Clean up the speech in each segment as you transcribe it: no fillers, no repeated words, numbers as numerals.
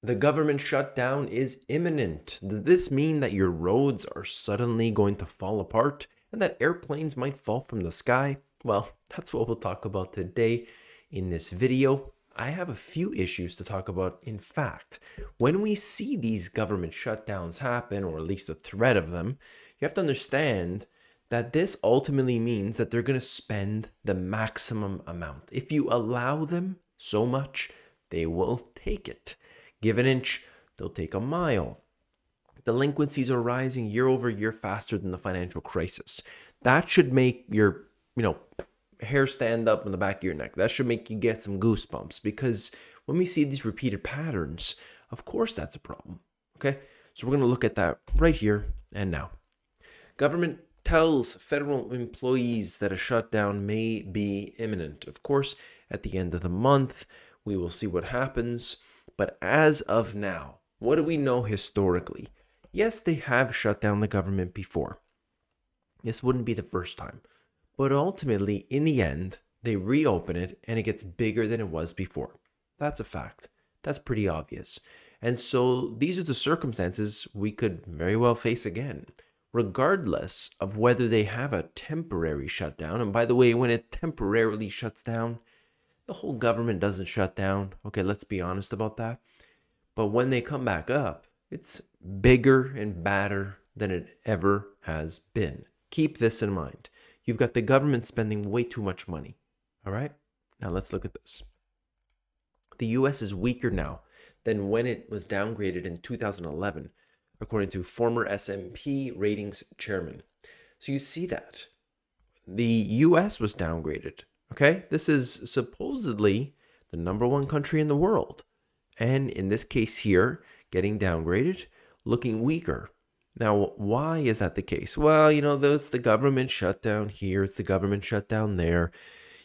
The government shutdown is imminent. Does this mean that your roads are suddenly going to fall apart and that airplanes might fall from the sky? Well, that's what we'll talk about today in this video. I have a few issues to talk about. In fact, when we see these government shutdowns happen, or at least the threat of them, you have to understand that this ultimately means that they're going to spend the maximum amount. If you allow them so much, they will take it. Give an inch, they'll take a mile. Delinquencies are rising year over year faster than the financial crisis. That should make your, hair stand up on the back of your neck. That should make you get some goosebumps, because when we see these repeated patterns, of course that's a problem. Okay, so we're going to look at that right here and now. Government tells federal employees that a shutdown may be imminent. Of course, at the end of the month, we will see what happens. But as of now, what do we know historically? Yes, they have shut down the government before. This wouldn't be the first time. But ultimately, in the end, they reopen it and it gets bigger than it was before. That's a fact. That's pretty obvious. And so these are the circumstances we could very well face again, regardless of whether they have a temporary shutdown. And by the way, when it temporarily shuts down, the whole government doesn't shut down. Okay, let's be honest about that. But when they come back up, it's bigger and badder than it ever has been. Keep this in mind. You've got the government spending way too much money. All right? Now let's look at this. The US is weaker now than when it was downgraded in 2011, according to former S&P ratings chairman. So you see that. The US was downgraded. Okay, this is supposedly the #1 country in the world. And in this case here, getting downgraded, looking weaker. Now, why is that the case? Well, there's the government shutdown here, it's the government shutdown there.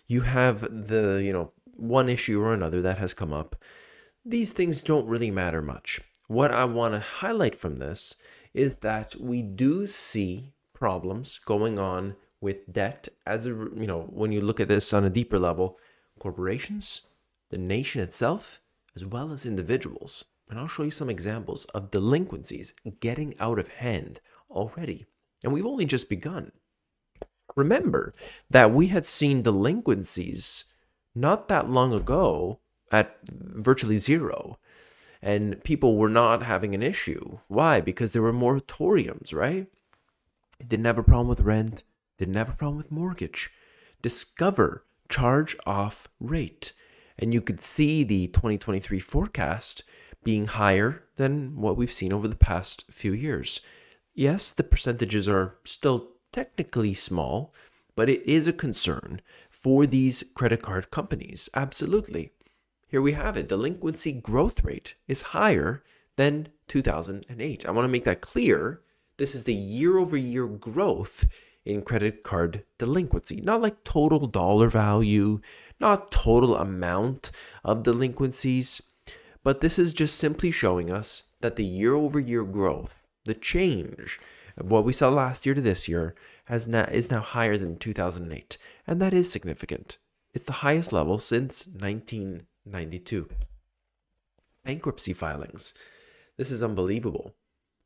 You have the, one issue or another that has come up. These things don't really matter much. What I want to highlight from this is that we do see problems going on with debt when you look at this on a deeper level, corporations, the nation itself, as well as individuals. And I'll show you some examples of delinquencies getting out of hand already. And we've only just begun. Remember that we had seen delinquencies not that long ago at virtually zero. And people were not having an issue. Why? Because there were moratoriums, right? Didn't have a problem with rent. Didn't have a problem with mortgage. Discover charge-off rate. And you could see the 2023 forecast being higher than what we've seen over the past few years. Yes, the percentages are still technically small, but it is a concern for these credit card companies. Absolutely. Here we have it. Delinquency growth rate is higher than 2008. I want to make that clear. This is the year-over-year growth in credit card delinquency, not like total dollar value, not total amount of delinquencies, but this is just simply showing us that the year-over-year growth, the change of what we saw last year to this year is now higher than 2008, and that is significant. It's the highest level since 1992. Bankruptcy filings. This is unbelievable,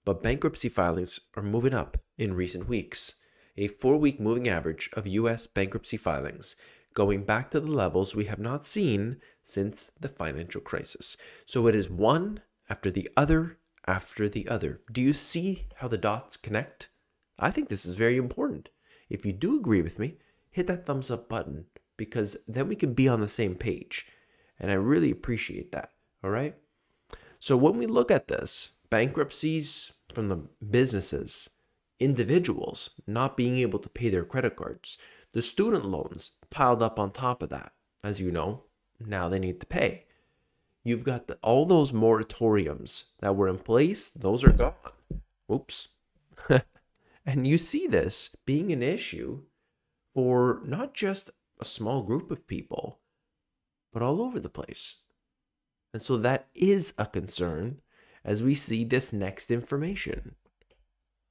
but bankruptcy filings are moving up in recent weeks. A 4-week moving average of U.S. bankruptcy filings, going back to the levels we have not seen since the financial crisis. So it is one after the other after the other. Do you see how the dots connect? I think this is very important. If you do agree with me, hit that thumbs up button, because then we can be on the same page. And I really appreciate that. All right? So when we look at this, bankruptcies from the businesses, individuals not being able to pay their credit cards, the student loans piled up on top of that. As you know, now they need to pay. You've got all those moratoriums that were in place, those are gone. Oops. And you see this being an issue for not just a small group of people, but all over the place. And so that is a concern as we see this next information.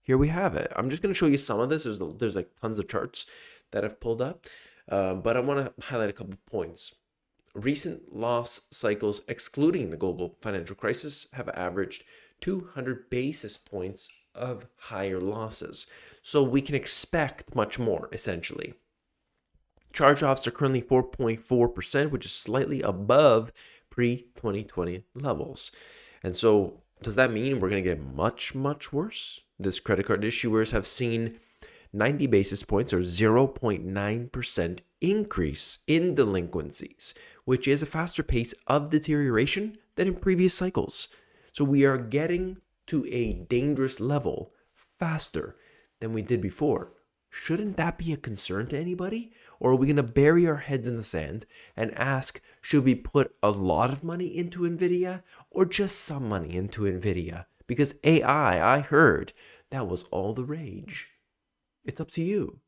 Here we have it. I'm just going to show you some of this. There's like tons of charts that I've pulled up, but I want to highlight a couple points. Recent loss cycles, excluding the global financial crisis, have averaged 200 basis points of higher losses. So we can expect much more, essentially. Charge-offs are currently 4.4%, which is slightly above pre-2020 levels. And so does that mean we're going to get much, much worse? This credit card issuers have seen 90 basis points or 0.9% increase in delinquencies, which is a faster pace of deterioration than in previous cycles. So we are getting to a dangerous level faster than we did before. Shouldn't that be a concern to anybody? Or are we going to bury our heads in the sand and ask, should we put a lot of money into NVIDIA or just some money into NVIDIA? Because AI, I heard, that was all the rage. It's up to you.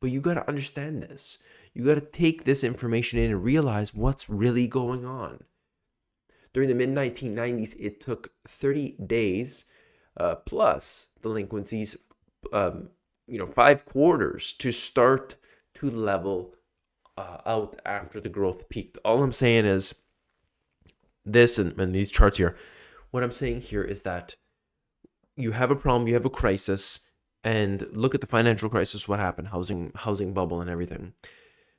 But you got to understand this. You got to take this information in and realize what's really going on. During the mid-1990s, it took 30 days plus delinquencies, 5 quarters to start to level out after the growth peaked. All I'm saying is this and these charts here. What I'm saying here is that you have a problem, you have a crisis, and look at the financial crisis, what happened, housing bubble and everything.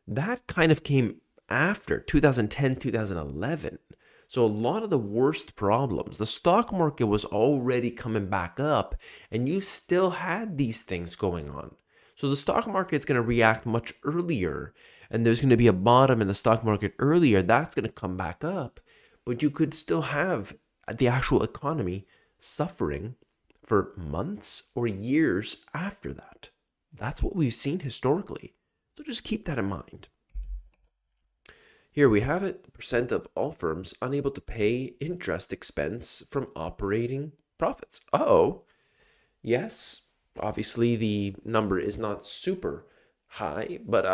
That kind of came after 2010, 2011. So a lot of the worst problems, the stock market was already coming back up and you still had these things going on. So the stock market is going to react much earlier and there's going to be a bottom in the stock market earlier. That's going to come back up, but you could still have the actual economy suffering for months or years after that. That's what we've seen historically. So just keep that in mind. Here we have it, percent of all firms unable to pay interest expense from operating profits. Oh, yes, obviously the number is not super high, but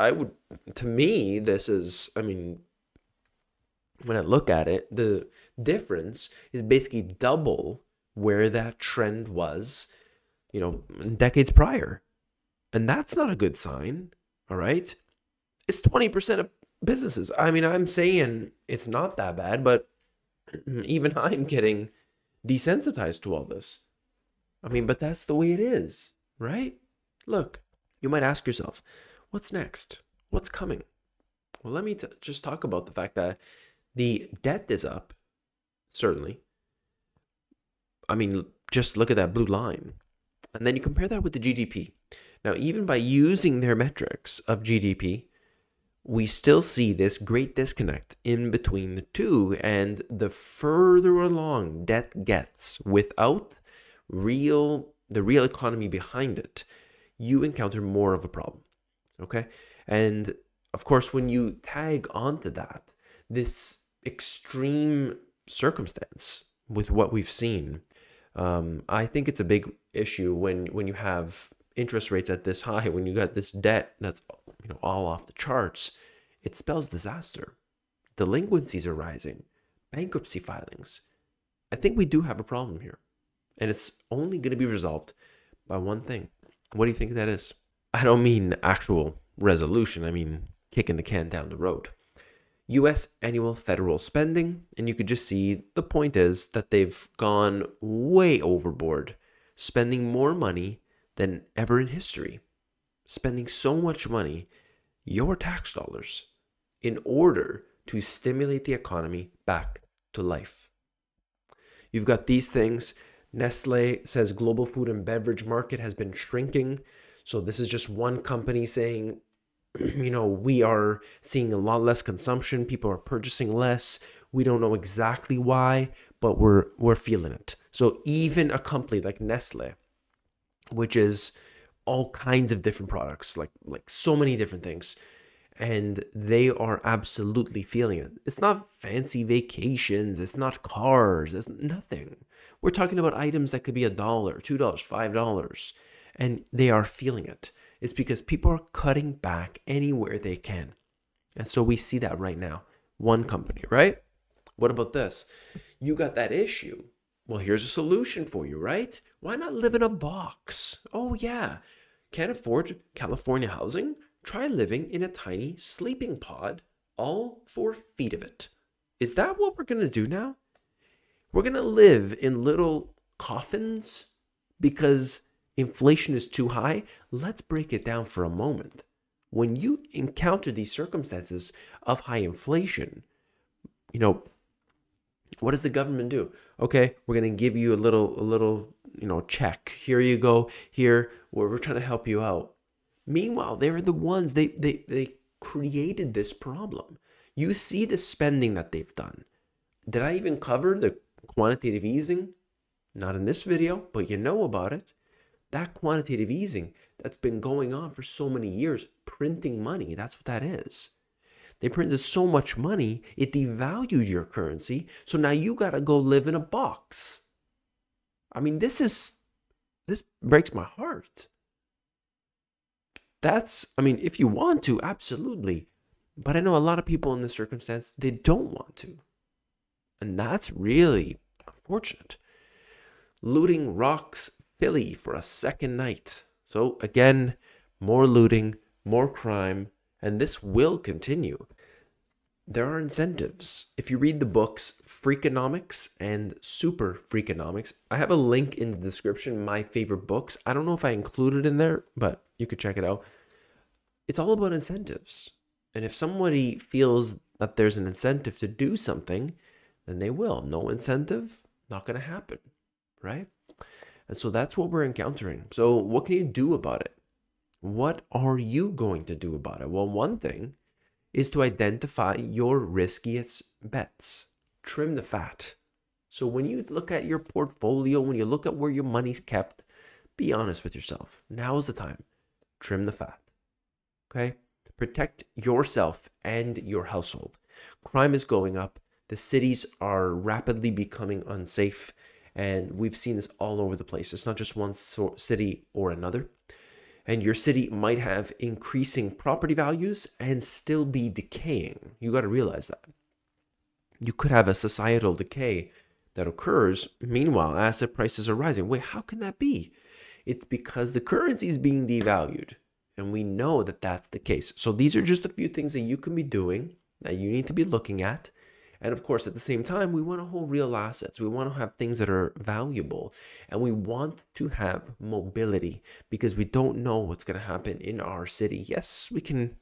to me, this is, when I look at it, the difference is basically double where that trend was, decades prior. And that's not a good sign, all right? It's 20% of businesses. I'm saying it's not that bad, but even I'm getting desensitized to all this. But that's the way it is, right? Look, you might ask yourself, what's next? What's coming? Well, let me just talk about the fact that the debt is up, certainly. Just look at that blue line. And then you compare that with the GDP. Now, even by using their metrics of GDP, we still see this great disconnect in between the two, and the further along debt gets without the real economy behind it, you encounter more of a problem, okay? And of course, when you tag onto that, this extreme circumstance with what we've seen, I think it's a big issue when you have interest rates at this high, when you got this debt that's all off the charts. It spells disaster. Delinquencies are rising, bankruptcy filings. I think we do have a problem here, and it's only going to be resolved by one thing. What do you think that is? I don't mean actual resolution. I mean kicking the can down the road. U.S. annual federal spending, and you could just see the point is that they've gone way overboard, spending more money than ever in history, spending so much money, your tax dollars, in order to stimulate the economy back to life. You've got these things. Nestle says global food and beverage market has been shrinking. So this is just one company saying, we are seeing a lot less consumption. People are purchasing less. We don't know exactly why, but we're feeling it. So even a company like Nestle, which is all kinds of different products, like so many different things, and they are absolutely feeling it. It's not fancy vacations. It's not cars. It's nothing. We're talking about items that could be $1, $2, $5, and they are feeling it. It's because people are cutting back anywhere they can. And so we see that right now. One company, right? What about this? You got that issue. Well, here's a solution for you, right? Why not live in a box? Oh, yeah. Can't afford California housing? Try living in a tiny sleeping pod all 4 feet of it. Is that what we're going to do now? We're going to live in little coffins because inflation is too high? Let's break it down for a moment. When you encounter these circumstances of high inflation, what does the government do? Okay, we're going to give you a little, check. Here you go. Here, we're trying to help you out. Meanwhile, they're the ones, they created this problem. You see the spending that they've done. Did I even cover the quantitative easing? Not in this video, but you know about it. That quantitative easing that's been going on for so many years, printing money, that's what that is. They printed so much money, it devalued your currency, so now you got to go live in a box. I mean, this breaks my heart. If you want to, absolutely. But I know a lot of people in this circumstance, they don't want to. And that's really unfortunate. Looting rocks Philly for a second night. So again, more looting, more crime, and this will continue. There are incentives. If you read the books Freakonomics and Super Freakonomics, I have a link in the description, my favorite books. I don't know if I included it in there, but you could check it out. It's all about incentives. And if somebody feels that there's an incentive to do something, then they will. No incentive, not going to happen, right? And so that's what we're encountering. So what can you do about it? What are you going to do about it? Well, one thing is to identify your riskiest bets. Trim the fat. So when you look at your portfolio, when you look at where your money's kept, be honest with yourself. Now is the time. Trim the fat. Okay? Protect yourself and your household. Crime is going up. The cities are rapidly becoming unsafe. And we've seen this all over the place. It's not just one city or another. And your city might have increasing property values and still be decaying. You got to realize that. You could have a societal decay that occurs. Meanwhile, asset prices are rising. Wait, how can that be? It's because the currency is being devalued. And we know that that's the case. So these are just a few things that you can be doing, that you need to be looking at. And of course, at the same time, we want to hold real assets. We want to have things that are valuable. And we want to have mobility because we don't know what's going to happen in our city. Yes, we can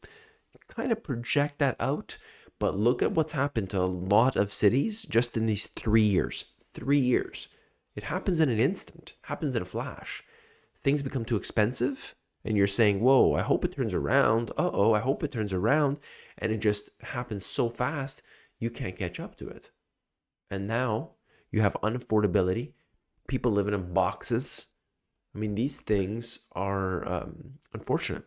kind of project that out, but look at what's happened to a lot of cities just in these 3 years. 3 years. It happens in an instant, happens in a flash. Things become too expensive. And you're saying, whoa, I hope it turns around. Uh-oh, I hope it turns around. And it just happens so fast, you can't catch up to it. And now you have unaffordability. People living in boxes. I mean, these things are unfortunate.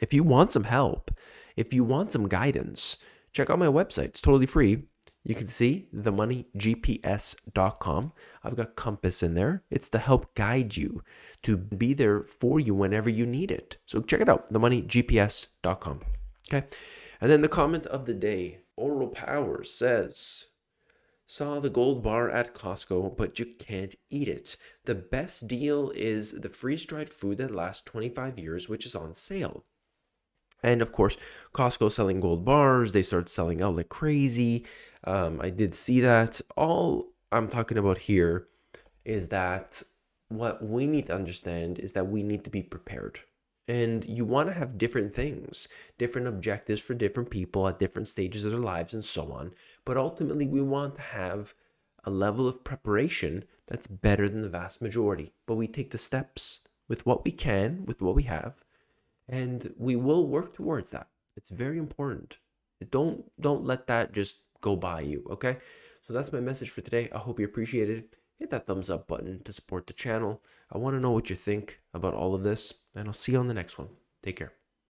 If you want some help, if you want some guidance, check out my website. It's totally free. You can see themoneygps.com. I've got Compass in there. It's to help guide you, to be there for you whenever you need it. So check it out, themoneygps.com. Okay. And then the comment of the day, Oral Power says, saw the gold bar at Costco, but you can't eat it. The best deal is the freeze-dried food that lasts 25 years, which is on sale. And of course, Costco selling gold bars, they start selling out like crazy. I did see that. All I'm talking about here is that what we need to understand is that we need to be prepared. And you want to have different things, different objectives for different people at different stages of their lives and so on. But ultimately, we want to have a level of preparation that's better than the vast majority. But we take the steps with what we can, with what we have. And we will work towards that. It's very important. Don't let that just go by you, okay? So that's my message for today. I hope you appreciate it. Hit that thumbs up button to support the channel. I want to know what you think about all of this, and I'll see you on the next one. Take care.